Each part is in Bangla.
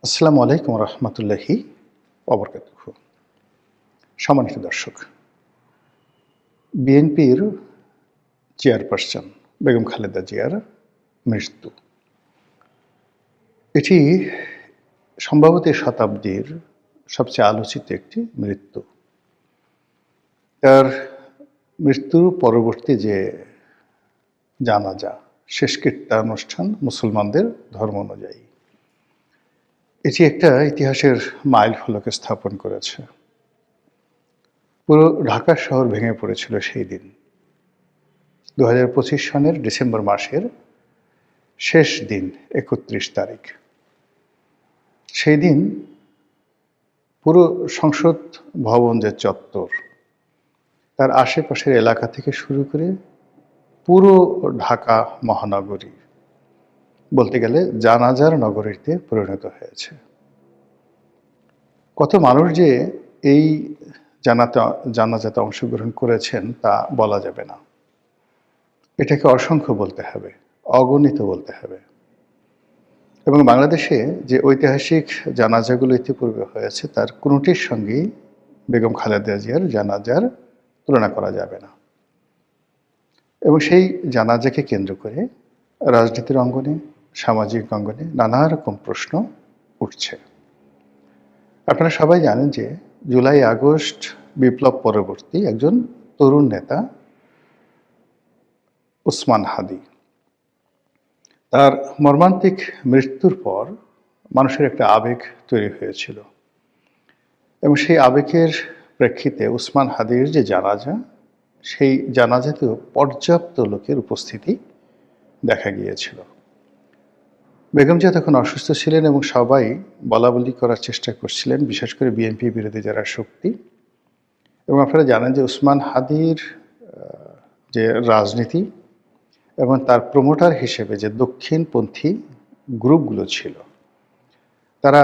আসসালামু আলাইকুম রহমতুল্লাহি ওবরকাতুহু। সম্মানিত দর্শক, বিএনপির চেয়ারপারসন বেগম খালেদা জিয়ার মৃত্যু, এটি সম্ভবত এই শতাব্দীর সবচেয়ে আলোচিত একটি মৃত্যু। তার মৃত্যু পরবর্তী যে জানাজা, শেষকৃত্যানুষ্ঠান মুসলমানদের ধর্ম অনুযায়ী, এটি একটা ইতিহাসের মাইল ফলকে স্থাপন করেছে। পুরো ঢাকা শহর ভেঙে পড়েছিল সেই দিন। 2025 সনের ডিসেম্বর মাসের শেষ দিন, 31 তারিখ। সেই দিন পুরো সংসদ ভবন যে চত্বর, তার আশেপাশের এলাকা থেকে শুরু করে পুরো ঢাকা মহানগরী বলতে গেলে জানাজার নগরীতে পরিণত হয়েছে। কত মানুষ যে এই জানাজাতে অংশগ্রহণ করেছেন তা বলা যাবে না। এটাকে অসংখ্য বলতে হবে, অগণিত বলতে হবে। এবং বাংলাদেশে যে ঐতিহাসিক জানাজাগুলো ইতিপূর্বে হয়েছে তার কোনোটির সঙ্গেই বেগম খালেদা জিয়ার জানাজার তুলনা করা যাবে না। এবং সেই জানাজাকে কেন্দ্র করে রাজনীতির অঙ্গনে, সামাজিক অঙ্গনে নানা রকম প্রশ্ন উঠছে। আপনারা সবাই জানেন যে জুলাই আগস্ট বিপ্লব পরবর্তী একজন তরুণ নেতা ওসমান হাদি, তার মর্মান্তিক মৃত্যুর পর মানুষের একটা আবেগ তৈরি হয়েছিল এবং সেই আবেগের প্রেক্ষিতে ওসমান হাদির যে জানাজা, সেই জানাজাতেও পর্যাপ্ত লোকের উপস্থিতি দেখা গিয়েছিল। বেগম জিয়া তখন অসুস্থ ছিলেন এবং সবাই বলাবলি করার চেষ্টা করছিলেন, বিশেষ করে বিএনপি বিরোধী যারা শক্তি। এবং আপনারা জানেন যে ওসমান হাদির যে রাজনীতি এবং তার প্রমোটার হিসেবে যে দক্ষিণপন্থী গ্রুপগুলো ছিল, তারা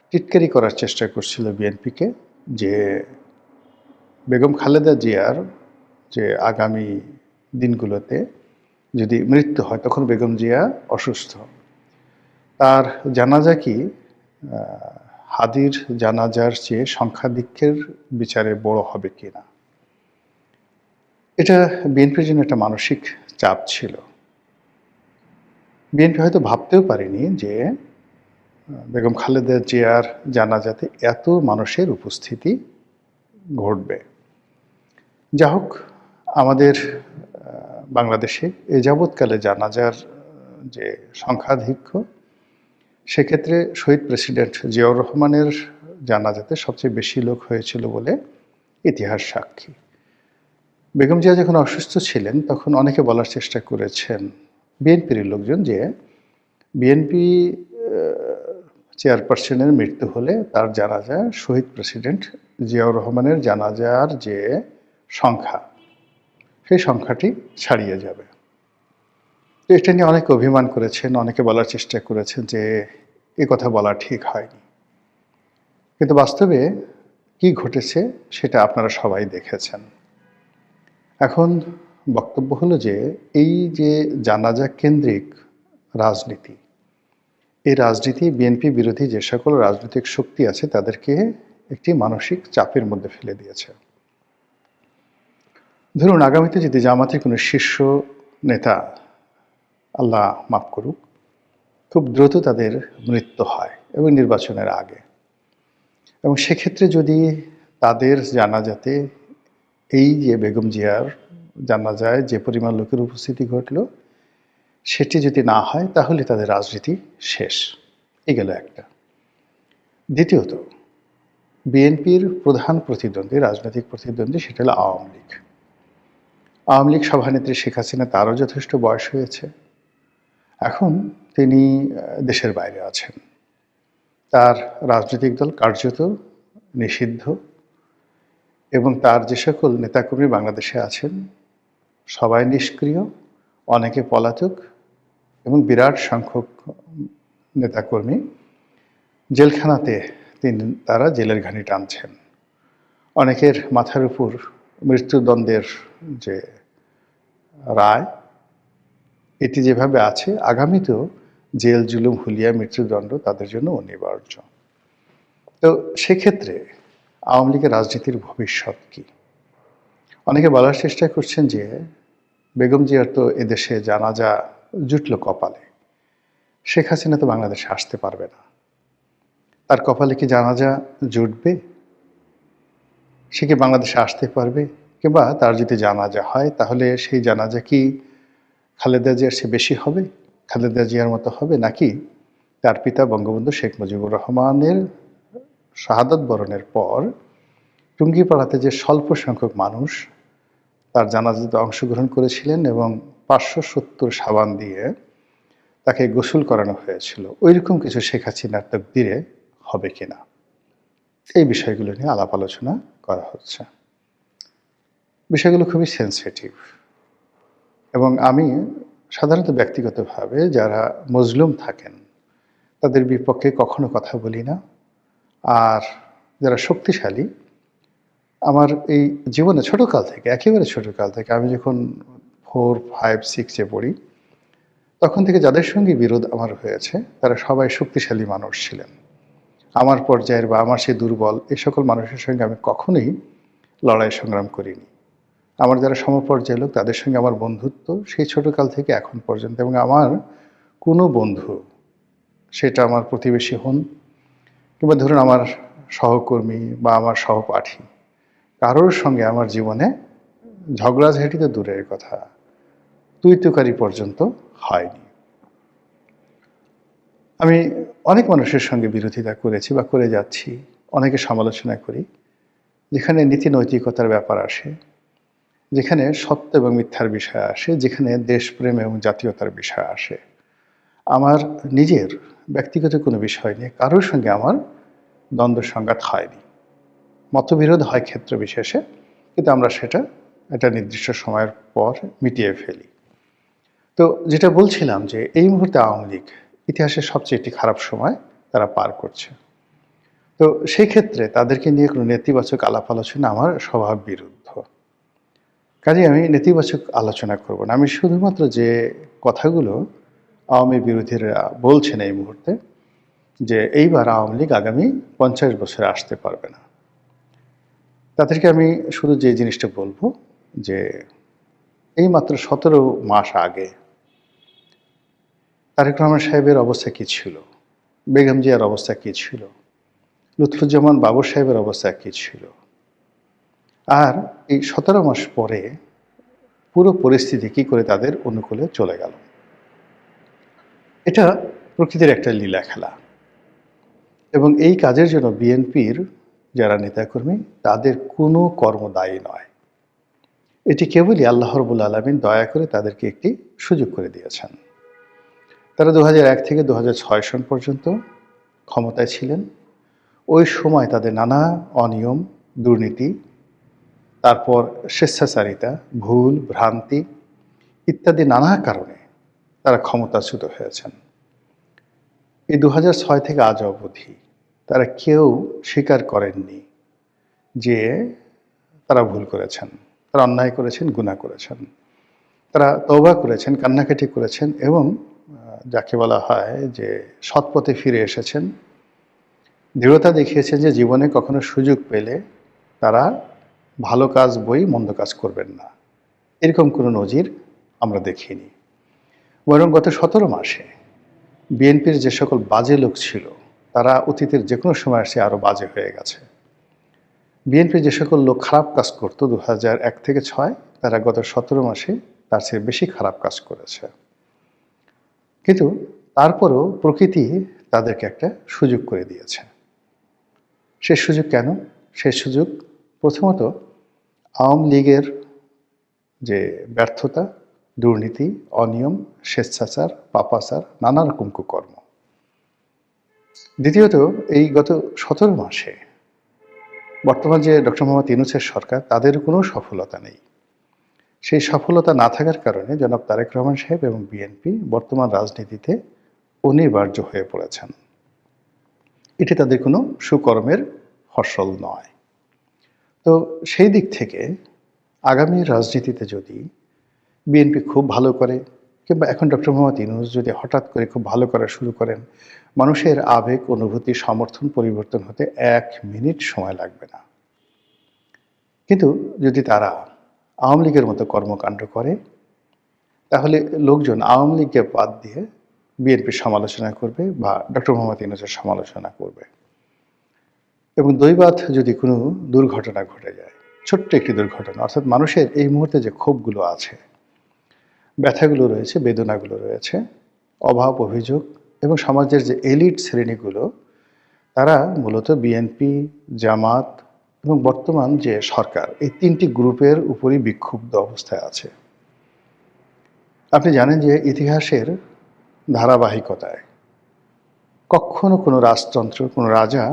টিটকারি করার চেষ্টা করছিল বিএনপিকে যে বেগম খালেদা জিয়ার যে আগামী দিনগুলোতে যদি মৃত্যু হয় তখন বেগম জিয়া অসুস্থ, তার জানাজা কি হাদির জানাজার চেয়ে সংখ্যাধিক্যের বিচারে বড় হবে কিনা। এটা বিএনপির জন্য একটা মানসিক চাপ ছিল। বিএনপি হয়তো ভাবতেও পারেনি যে বেগম খালেদা জিয়ার জানাজাতে এত মানুষের উপস্থিতি ঘটবে। যা হোক, আমাদের বাংলাদেশে এ যাবৎকালে জানাজার যে সংখ্যাধিক্য, সেক্ষেত্রে শহীদ প্রেসিডেন্ট জিয়াউর রহমানের জানাজাতে সবচেয়ে বেশি লোক হয়েছিল বলে ইতিহাস সাক্ষী। বেগম জিয়া যখন অসুস্থ ছিলেন তখন অনেকে বলার চেষ্টা করেছেন, বিএনপির লোকজন, যে বিএনপি চেয়ারপারসনের মৃত্যু হলে তার জানাজা শহীদ প্রেসিডেন্ট জিয়াউর রহমানের জানাজার যে সংখ্যা, সেই সংখ্যাটি ছাড়িয়ে যাবে। তো এটা নিয়ে অনেকে অভিমান করেছেন, অনেকে বলার চেষ্টা করেছেন যে এ কথা বলা ঠিক হয়নি। কিন্তু বাস্তবে কি ঘটেছে সেটা আপনারা সবাই দেখেছেন। এখন বক্তব্য হলো যে এই যে জানাজা কেন্দ্রিক রাজনীতি, এই রাজনীতি বিএনপি বিরোধী যে সকল রাজনৈতিক শক্তি আছে তাদেরকে একটি মানসিক চাপের মধ্যে ফেলে দিয়েছে। ধরুন, আগামীতে যদি জামাতের কোনো শীর্ষ নেতা, আল্লাহ মাফ করুক, খুব দ্রুত তাদের মৃত্যু হয় এবং নির্বাচনের আগে, এবং সেক্ষেত্রে যদি তাদের জানাজাতে এই যে বেগম জিয়ার জানাজায় যে পরিমাণ লোকের উপস্থিতি ঘটল, সেটি যদি না হয় তাহলে তাদের রাজনীতি শেষ। এই গেল একটা। দ্বিতীয়ত, বিএনপির প্রধান প্রতিদ্বন্দ্বী, রাজনৈতিক প্রতিদ্বন্দ্বী, সেটা হলো আওয়ামী লীগ। আওয়ামী লীগ সভানেত্রী শেখ হাসিনা, তারও যথেষ্ট বয়স হয়েছে। এখন তিনি দেশের বাইরে আছেন, তার রাজনৈতিক দল কার্যত নিষিদ্ধ, এবং তার যে সকল নেতাকর্মী বাংলাদেশে আছেন সবাই নিষ্ক্রিয়, অনেকে পলাতক, এবং বিরাট সংখ্যক নেতাকর্মী জেলখানাতে তারা জেলের ঘানি টানছেন। অনেকের মাথার উপর মৃত্যুদণ্ডের যে রায়, এটি যেভাবে আছে, আগামীতেও জেল, জুলুম, হুলিয়া, মৃত্যুদণ্ড তাদের জন্য অনিবার্য। তো সেক্ষেত্রে আওয়ামী লীগের রাজনীতির ভবিষ্যৎ কী? অনেকে বলার চেষ্টা করছেন যে বেগম জিয়ার তো এদেশে জানাজা জুটল কপালে। শেখ হাসিনা তো বাংলাদেশে আসতে পারবে না। তার কপালে কি জানাজা জুটবে? সে কি বাংলাদেশে আসতে পারবে? কিংবা তার যদি জানাজা হয় তাহলে সেই জানাজা কি খালেদা জিয়ার চেয়ে বেশি হবে? খালেদা জিয়ার মতো হবে? নাকি তার পিতা বঙ্গবন্ধু শেখ মুজিবুর রহমানের শাহাদাত বরণের পর টুঙ্গিপাড়াতে যে স্বল্প সংখ্যক মানুষ তার জানাজাতে অংশগ্রহণ করেছিলেন এবং ৫৭০ সাবান দিয়ে তাকে গোসল করানো হয়েছিল, ওইরকম কিছু শেখ হাসিনার তকদিরে হবে কিনা, এই বিষয়গুলো নিয়ে আলাপ আলোচনা করা হচ্ছে। বিষয়গুলো খুবই সেন্সিটিভ এবং আমি সাধারণত ব্যক্তিগতভাবে যারা মজলুম থাকেন তাদের বিপক্ষে কখনো কথা বলি না। আর যারা শক্তিশালী, আমার এই জীবনে ছোটকাল থেকে, একেবারে ছোটকাল থেকে, আমি যখন 4, 5, 6-এ পড়ি তখন থেকে যাদের সঙ্গে বিরোধ আমার হয়েছে তারা সবাই শক্তিশালী মানুষ ছিলেন। আমার পর্যায়ের বা আমার সেই দুর্বল এই সকল মানুষের সঙ্গে আমি কখনোই লড়াই সংগ্রাম করিনি। আমার যারা সমপর্যায়ের লোক তাদের সঙ্গে আমার বন্ধুত্ব সেই ছোটকাল থেকে এখন পর্যন্ত, এবং আমার কোনো বন্ধু, সেটা আমার প্রতিবেশী হন কিংবা ধরুন আমার সহকর্মী বা আমার সহপাঠী, কারোর সঙ্গে আমার জীবনে ঝগড়াঝাঁটি তো দূরের কথা, তুই তুকারি পর্যন্ত হয়নি। আমি অনেক মানুষের সঙ্গে বিরোধিতা করেছি বা করে যাচ্ছি, অনেকে সমালোচনা করি। যেখানে নীতি নৈতিকতার ব্যাপার আসে, যেখানে সত্য এবং মিথ্যার বিষয় আসে, যেখানে দেশপ্রেম এবং জাতীয়তার বিষয় আসে, আমার নিজের ব্যক্তিগত কোনো বিষয় নিয়ে কারোর সঙ্গে আমার দ্বন্দ্ব সংঘাত হয়নি। মতবিরোধ হয় ক্ষেত্র বিশেষে, কিন্তু আমরা সেটা একটা নির্দিষ্ট সময়ের পর মিটিয়ে ফেলি। তো যেটা বলছিলাম যে এই মুহূর্তে আওয়ামী লীগ ইতিহাসের সবচেয়ে একটি খারাপ সময় তারা পার করছে। তো সেই ক্ষেত্রে তাদেরকে নিয়ে কোনো নেতিবাচক আলাপ আলোচনা আমার স্বভাব বিরুদ্ধ। কাজে আমি নেতিবাচক আলোচনা করব না। আমি শুধুমাত্র যে কথাগুলো আওয়ামী বিরোধীরা বলছেন এই মুহূর্তে, যে এইবার আওয়ামী লীগ আগামী ৫০ বছরে আসতে পারবে না, তাদেরকে আমি শুধু যে জিনিসটা বলবো যে এই মাত্র ১৭ মাস আগে তারেক রহমান সাহেবের অবস্থা কী ছিল, বেগম জিয়ার অবস্থা কী ছিল, লুৎফুজ্জামান বাবর সাহেবের অবস্থা কী ছিল, আর এই ১৭ মাস পরে পুরো পরিস্থিতি কী করে তাদের অনুকূলে চলে গেল। এটা প্রকৃতির একটা লীলা খেলা, এবং এই কাজের জন্য বিএনপির যারা নেতাকর্মী তাদের কোনো কর্ম দায়ী নয়। এটি কেবলই আল্লাহ রাব্বুল আলামিন দয়া করে তাদেরকে একটি সুযোগ করে দিয়েছেন। তারা ২০০১ থেকে ২০০৬ সন পর্যন্ত ক্ষমতায় ছিলেন। ওই সময় তাদের নানা অনিয়ম, দুর্নীতি, তারপর স্বেচ্ছাচারিতা, ভুল, ভ্রান্তি ইত্যাদি নানা কারণে তারা ক্ষমতাচ্যুত হয়েছেন। এই ২০০৬ থেকে আজ অবধি তারা কেউ স্বীকার করেননি যে তারা ভুল করেছেন, তারা অন্যায় করেছেন, গুনাহ করেছেন। তারা তওবা করেছেন, কান্নাকাটি করেছেন এবং যাকে বলা হয় যে সৎপথে ফিরে এসেছেন, দৃঢ়তা দেখিয়েছেন যে জীবনে কখনো সুযোগ পেলে তারা ভালো কাজ বই মন্দ কাজ করবেন না। এরকম কোনো নজির আমরা দেখিনি। বরং গত ১৭ মাসে বিএনপির যে সকল বাজে লোক ছিল তারা অতীতের যে কোনো সময় এসে আরও বাজে হয়ে গেছে। বিএনপির যে সকল লোক খারাপ কাজ করতো ২০০১ থেকে ৬, তারা গত ১৭ মাসে তার চেয়ে বেশি খারাপ কাজ করেছে। কিন্তু তারপরও প্রকৃতি তাদেরকে একটা সুযোগ করে দিয়েছে। সে সুযোগ কেন? সে সুযোগ প্রথমত আওয়ামী লীগের যে ব্যর্থতা, দুর্নীতি, অনিয়ম, স্বেচ্ছাচার, পাপাচার, নানা রকম কুকর্ম। দ্বিতীয়ত এই গত ১৭ মাসে বর্তমান যে ডক্টর মোহাম্মদ ইউনূসের সরকার, তাদের কোনো সফলতা নেই। সেই সফলতা না থাকার কারণে জনাব তারেক রহমান সাহেব এবং বিএনপি বর্তমান রাজনীতিতে অনিবার্য হয়ে পড়েছেন। এটি তাদের কোনো সুকর্মের ফসল নয়। তো সেই দিক থেকে আগামী রাজনীতিতে যদি বিএনপি খুব ভালো করে কিংবা এখন ডক্টর মোহাম্মদ ইউনূস যদি হঠাৎ করে খুব ভালো করা শুরু করেন, মানুষের আবেগ, অনুভূতি, সমর্থন পরিবর্তন হতে ১ মিনিট সময় লাগবে না। কিন্তু যদি তারা আওয়ামী লীগের মতো কর্মকাণ্ড করে, তাহলে লোকজন আওয়ামী লীগকে বাদ দিয়ে বিএনপির সমালোচনা করবে বা ডক্টর মোহাম্মদ ইউনূসের সমালোচনা করবে। এবং দৈবাৎ যদি কোনো দুর্ঘটনা ঘটে যায়, ছোট্ট একটি দুর্ঘটনা, অর্থাৎ মানুষের এই মুহূর্তে যে ক্ষোভগুলো আছে, ব্যথাগুলো রয়েছে, বেদনাগুলো রয়েছে, অভাব, অভিযোগ এবং সমাজের যে এলিট শ্রেণীগুলো, তারা মূলত বিএনপি, জামাত এবং বর্তমান যে সরকার, এই ৩টি গ্রুপের উপরই বিক্ষুব্ধ অবস্থায় আছে। আপনি জানেন যে ইতিহাসের ধারাবাহিকতায় কখনো কোনো রাজতন্ত্র, কোনো রাজা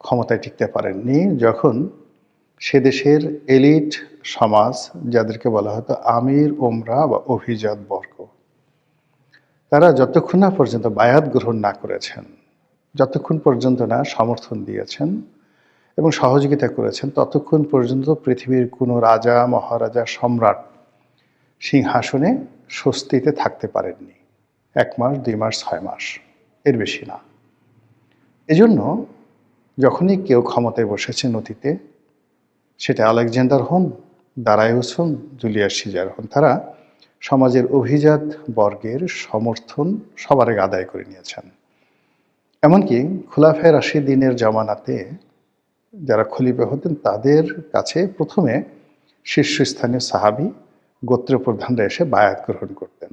ক্ষমতায় টিকতে পারেননি যখন সে দেশের এলিট সমাজ, যাদেরকে বলা হতো আমির, ওমরা বা অভিজাত বর্গ, তারা যতক্ষণ না পর্যন্ত বায়াত গ্রহণ না করেছেন, যতক্ষণ পর্যন্ত না সমর্থন দিয়েছেন এবং সহযোগিতা করেছেন, ততক্ষণ পর্যন্ত পৃথিবীর কোনো রাজা, মহারাজা, সম্রাট সিংহাসনে স্বস্তিতে থাকতে পারেননি। ১ মাস, ২ মাস, ৬ মাস, এর বেশি না। এজন্য যখনই কেউ ক্ষমতায় বসেছেন অতীতে, সেটা আলেকজান্ডার হন, দারায়ুস হন, জুলিয়াস সিজার হন, তারা সমাজের অভিজাত বর্গের সমর্থন সবার আগে আদায় করে নিয়েছেন। এমনকি খুলাফায়ে রাশিদিনের জামানাতে যারা খলিফা হতেন, তাদের কাছে প্রথমে শীর্ষস্থানীয় সাহাবী গোত্রপ্রধানরা এসে বায়াত গ্রহণ করতেন।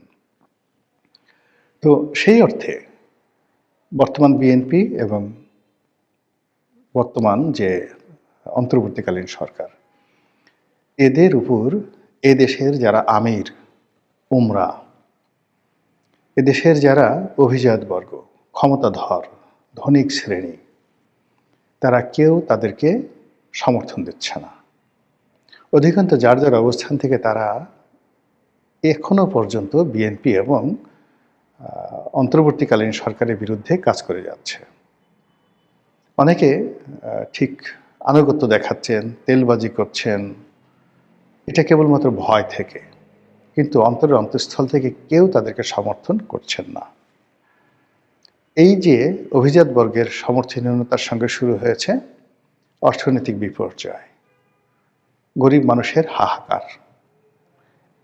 তো সেই অর্থে বর্তমান বিএনপি এবং বর্তমান যে অন্তর্বর্তীকালীন সরকার, এদের উপর এদেশের যারা আমির, উমরা, এদেশের যারা অভিজাত বর্গ, ক্ষমতাধর, ধনিক শ্রেণী, তারা কেউ তাদেরকে সমর্থন দিচ্ছে না। অধিকাংশ যার যার অবস্থান থেকে তারা এখনো পর্যন্ত বিএনপি এবং অন্তর্বর্তীকালীন সরকারের বিরুদ্ধে কাজ করে যাচ্ছে। অনেকে ঠিক আনুগত্য দেখাচ্ছেন, তেলবাজি করছেন, এটা কেবলমাত্র ভয় থেকে, কিন্তু অন্তরের অন্তঃস্থল থেকে কেউ তাদেরকে সমর্থন করছেন না। এই যে অভিজাত বর্গের সমর্থনহীনতার সঙ্গে শুরু হয়েছে অর্থনৈতিক বিপর্যয়, গরিব মানুষের হাহাকার,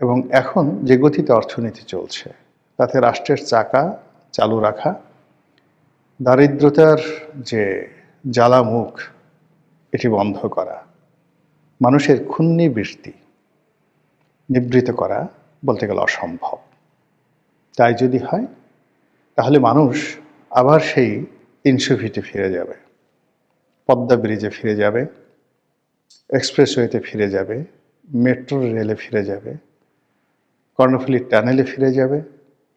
এবং এখন যে গতিতে অর্থনীতি চলছে তাতে রাষ্ট্রের চাকা চালু রাখা, দারিদ্রতার যে জ্বালামুখ এটি বন্ধ করা, মানুষের ক্ষুণ্ণি বৃত্তি নিবৃত করা বলতে গেলে অসম্ভব। তাই যদি হয় তাহলে মানুষ আবার সেই ৩০০ ফিটে ফিরে যাবে, পদ্মা ব্রিজে ফিরে যাবে, এক্সপ্রেসওয়েতে ফিরে যাবে, মেট্রো রেলে ফিরে যাবে, কর্ণফুলী টানেলে ফিরে যাবে,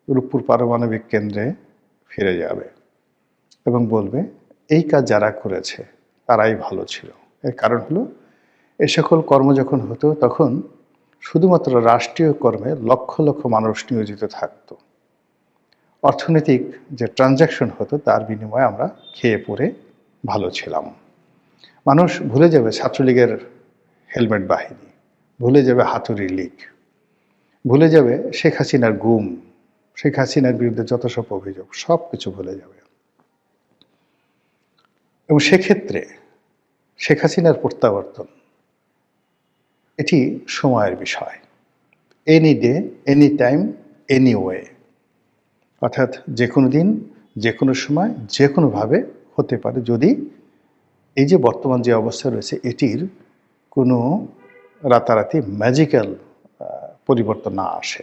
রূপপুর পারমাণবিক কেন্দ্রে ফিরে যাবে এবং বলবে এই কাজ যারা করেছে তারাই ভালো ছিল। এর কারণ হলো এ সকল কর্ম যখন হতো তখন শুধুমাত্র রাষ্ট্রীয় কর্মে লক্ষ লক্ষ মানুষ নিয়োজিত থাকতো। অর্থনৈতিক যে ট্রানজ্যাকশন হতো তার বিনিময়ে আমরা খেয়ে পরে ভালো ছিলাম। মানুষ ভুলে যাবে ছাত্রলীগের হেলমেট বাহিনী, ভুলে যাবে হাতুড়ি লীগ, ভুলে যাবে শেখ হাসিনার গুম, শেখ হাসিনার বিরুদ্ধে যত সব অভিযোগ, সব কিছু ভুলে যাবে। এবং সেক্ষেত্রে শেখ হাসিনার প্রত্যাবর্তন এটি সময়ের বিষয়। Any day, any time, any way, অর্থাৎ যে কোনো দিন, যে কোনো সময়, যে কোনোভাবে হতে পারে, যদি এই যে বর্তমান যে অবস্থা রয়েছে এটির কোনো রাতারাতি ম্যাজিক্যাল পরিবর্তন না আসে।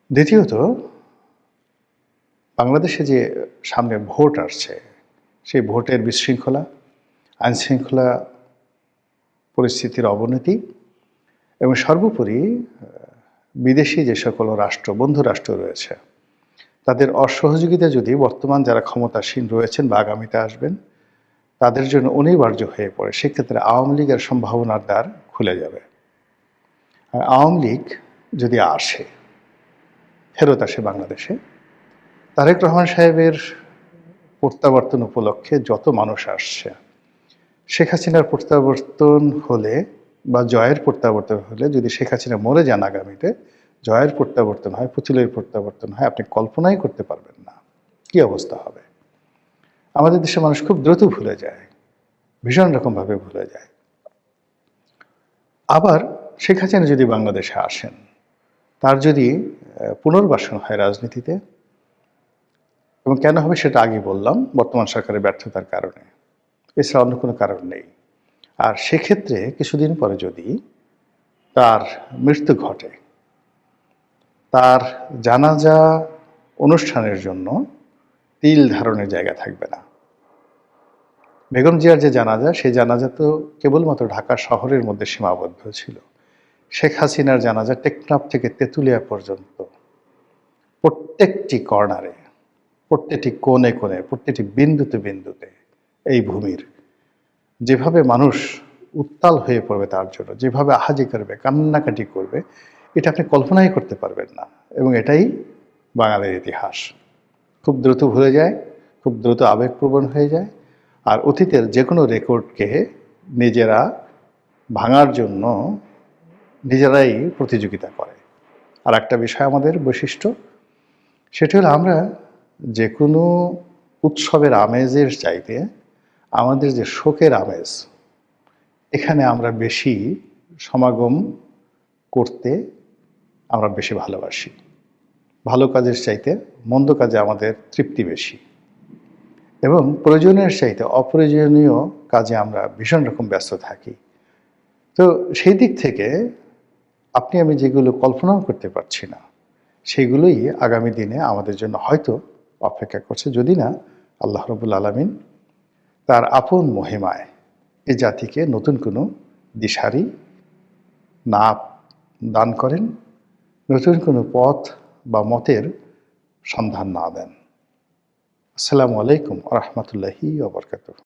দ্বিতীয়ত, বাংলাদেশে যে সামনে ভোট আসছে, সেই ভোটের বিশৃঙ্খলা, আইনশৃঙ্খলা পরিস্থিতির অবনতি এবং সর্বোপরি বিদেশি যে সকল রাষ্ট্র, বন্ধু রাষ্ট্র রয়েছে, তাদের অসহযোগিতা যদি বর্তমান যারা ক্ষমতাসীন রয়েছেন বা আগামীতে আসবেন তাদের জন্য অনিবার্য হয়ে পড়ে, সেক্ষেত্রে আওয়ামী লীগের সম্ভাবনার দ্বার খুলে যাবে। আর আওয়ামী লীগ যদি আসে, ফেরত আসে বাংলাদেশে, তারেক রহমান সাহেবের প্রত্যাবর্তন উপলক্ষে যত মানুষ আসছে, শেখ হাসিনার প্রত্যাবর্তন হলে বা জয়ের প্রত্যাবর্তন হলে যদি শেখ হাসিনা মরে যান আগামীতে, জয়ের প্রত্যাবর্তন হয়, পুতুলের প্রত্যাবর্তন হয়, আপনি কল্পনাই করতে পারবেন না কি অবস্থা হবে। আমাদের দেশের মানুষ খুব দ্রুত ভুলে যায়, ভীষণ রকমভাবে ভুলে যায়। আবার শেখ হাসিনা যদি বাংলাদেশে আসেন, তার যদি পুনর্বাসন হয় রাজনীতিতে, এবং কেন হবে সেটা আগে বললাম, বর্তমান সরকারের ব্যর্থতার কারণে, এছাড়া অন্য কোনো কারণ নেই। আর সেক্ষেত্রে কিছুদিন পরে যদি তার মৃত্যু ঘটে, তার জানাজা অনুষ্ঠানের জন্য তিল ধারণের জায়গা থাকবে না। বেগম জিয়ার যে জানাজা, সেই জানাজা তো কেবলমাত্র ঢাকা শহরের মধ্যে সীমাবদ্ধ ছিল। শেখ হাসিনার জানাজা টেকনাফ থেকে তেঁতুলিয়া পর্যন্ত প্রত্যেকটি কর্নারে, প্রত্যেকটি কোণে কোণে, প্রত্যেকটি বিন্দুতে বিন্দুতে এই ভূমির যেভাবে মানুষ উত্তাল হয়ে পড়বে তার জন্য, যেভাবে আহাজি করবে, কান্নাকাটি করবে, এটা আপনি কল্পনাই করতে পারবেন না। এবং এটাই বাঙালির ইতিহাস। খুব দ্রুত ভুলে যায়, খুব দ্রুত আবেগপ্রবণ হয়ে যায়, আর অতীতের যে কোনো রেকর্ডকে নিজেরা ভাঙার জন্য নিজেরাই প্রতিযোগিতা করে। আর একটা বিষয় আমাদের বৈশিষ্ট্য, সেটি হলো আমরা যে কোনো উৎসবের আমেজের চাইতে আমাদের যে শোকের আমেজ, এখানে আমরা বেশি সমাগম করতে আমরা বেশি ভালোবাসি। ভালো কাজের চাইতে মন্দ কাজে আমাদের তৃপ্তি বেশি, এবং প্রয়োজনের চাইতে অপ্রয়োজনীয় কাজে আমরা ভীষণ রকম ব্যস্ত থাকি। তো সেই দিক থেকে আপনি আমি যেগুলো কল্পনাও করতে পারছি না, সেগুলোই আগামী দিনে আমাদের জন্য হয়তো অপেক্ষা করছে, যদি না আল্লাহ রাব্বুল আলামিন তার আপন মহিমায় এ জাতিকে নতুন কোনো দিশারি না দান করেন, নতুন কোনো পথ বা মতের সন্ধান না দেন। আসসালামু আলাইকুম ওয়া রাহমাতুল্লাহি ওয়া বারাকাতুহু।